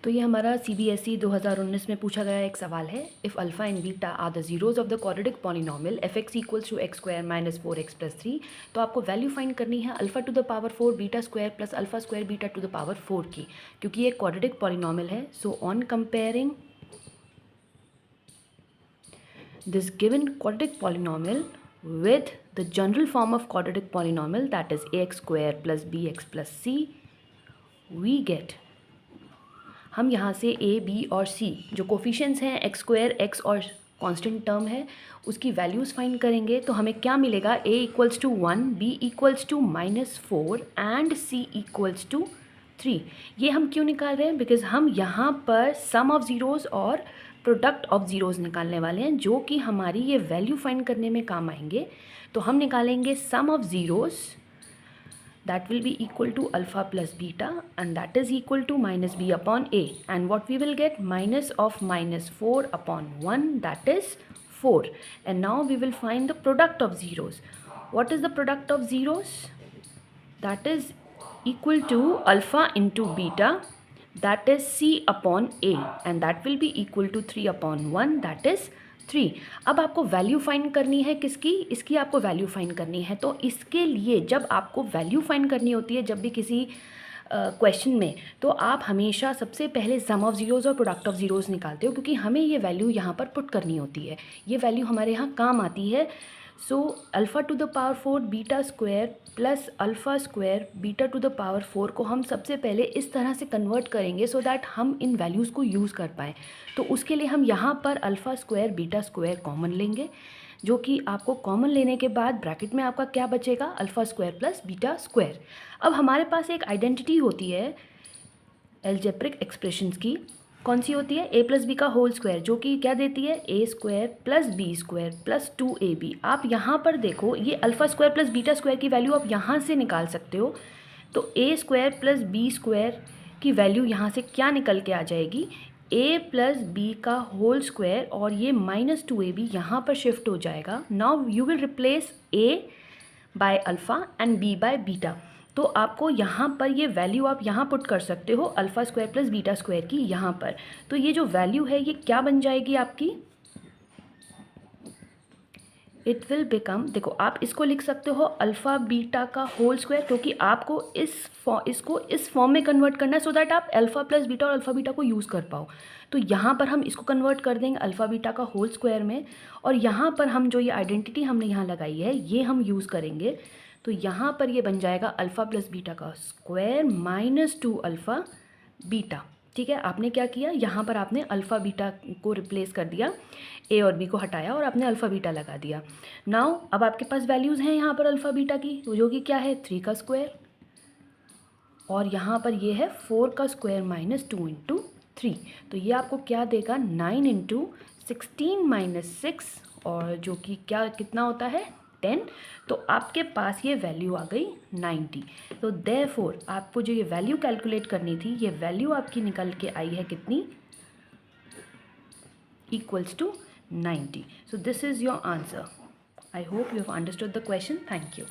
तो ये हमारा CBSE 2019 में पूछा गया एक सवाल है। If alpha and beta are the zeros of the quadratic polynomial f(x) equals to x square minus 4x plus 3, तो आपको वैल्यू फाइंड करनी है alpha to the power 4 beta square plus alpha square beta to the power 4 की, क्योंकि ये quadratic polynomial है। So on comparing this given quadratic polynomial with the general form of quadratic polynomial, that is ax square plus bx plus c, we get, हम यहाँ से a b और c जो coefficients हैं x स्क्वायर x और constant term है उसकी values find करेंगे। तो हमें क्या मिलेगा, a equals to 1, b equals to -4 and c equals to 3। ये हम क्यों निकाल रहे हैं, बिकॉज हम यहाँ पर सम ऑफ ज़ीरोज़ और प्रोडक्ट ऑफ ज़ीरोज़ निकालने वाले हैं, जो कि हमारी ये वैल्यू फाइंड करने में काम आएंगे। तो हम निकालेंगे sum of zeros, that will be equal to alpha plus beta, and that is equal to minus b upon a, and what we will get, minus of -4 upon 1, that is 4. And now we will find the product of zeros. What is the product of zeros? That is equal to alpha into beta, that is c upon a, and that will be equal to 3 upon 1, that is 3। अब आपको value find करनी है किसकी, इसकी आपको value find करनी है। तो इसके लिए जब आपको वैल्यू फाइंड करनी होती है जब भी किसी क्वेश्चन में, तो आप हमेशा सबसे पहले सम ऑफ ज़ीरोज़ और प्रोडक्ट ऑफ ज़ीरोज़ निकालते हो, क्योंकि हमें ये वैल्यू यहाँ पर पुट करनी होती है। ये वैल्यू हमारे यहाँ काम आती है। सो alpha to the power 4 beta square plus alpha square beta to the power 4 को हम सबसे पहले इस तरह से कन्वर्ट करेंगे सो दैट हम इन वैल्यूज़ को यूज़ कर पाएँ। तो उसके लिए हम यहाँ पर alpha square beta square common लेंगे, जो कि आपको कॉमन लेने के बाद ब्रैकेट में आपका क्या बचेगा, alpha square plus beta square. अब हमारे पास एक आइडेंटिटी होती है एल्जेब्रिक एक्सप्रेशंस की, कौन सी होती है, a प्लस बी का होल स्क्वायर, जो कि क्या देती है, a square plus b square plus 2ab। आप यहाँ पर देखो, ये alpha square plus beta square की वैल्यू आप यहाँ से निकाल सकते हो। तो a square plus b square की वैल्यू यहाँ से क्या निकल के आ जाएगी, a प्लस बी का होल स्क्वायर, और ये -2ab यहाँ पर शिफ्ट हो जाएगा। Now you will replace a bye alpha and b by beta. तो आपको यहाँ पर ये वैल्यू आप यहाँ पुट कर सकते हो alpha square plus beta square की यहाँ पर। तो ये जो वैल्यू है ये क्या बन जाएगी आपकी, इट विल बिकम, देखो आप इसको लिख सकते हो अल्फ़ा बीटा का होल स्क्वायर, क्योंकि आपको इसको इस फॉर्म में कन्वर्ट करना है सो दैट आप अल्फ़ा प्लस बीटा और अल्फ़ा बीटा को यूज़ कर पाओ। तो यहाँ पर हम इसको कन्वर्ट कर देंगे अल्फ़ा बीटा का होल स्क्वायर में, और यहाँ पर हम जो ये आइडेंटिटी हमने यहाँ लगाई है ये हम यूज़ करेंगे। तो यहाँ पर ये बन जाएगा अल्फ़ा प्लस बीटा का स्क्वायर -2 अल्फ़ा बीटा। ठीक है, आपने क्या किया, यहाँ पर आपने अल्फ़ा बीटा को रिप्लेस कर दिया, a और b को हटाया और आपने अल्फ़ा बीटा लगा दिया। नाउ अब आपके पास वैल्यूज़ हैं यहाँ पर अल्फ़ा बीटा की, जो कि क्या है 3 का स्क्वायर, और यहाँ पर ये है 4 का स्क्वायर -2 इंटू 3। तो ये आपको क्या देगा, 9 इंटू 16 - 6, और जो कि क्या कितना होता है 10। तो आपके पास ये वैल्यू आ गई 90। तो देयरफॉर आपको जो ये वैल्यू कैलकुलेट करनी थी, ये वैल्यू आपकी निकल के आई है कितनी, equals to 90। So this is your answer. I hope you have understood the question. Thank you.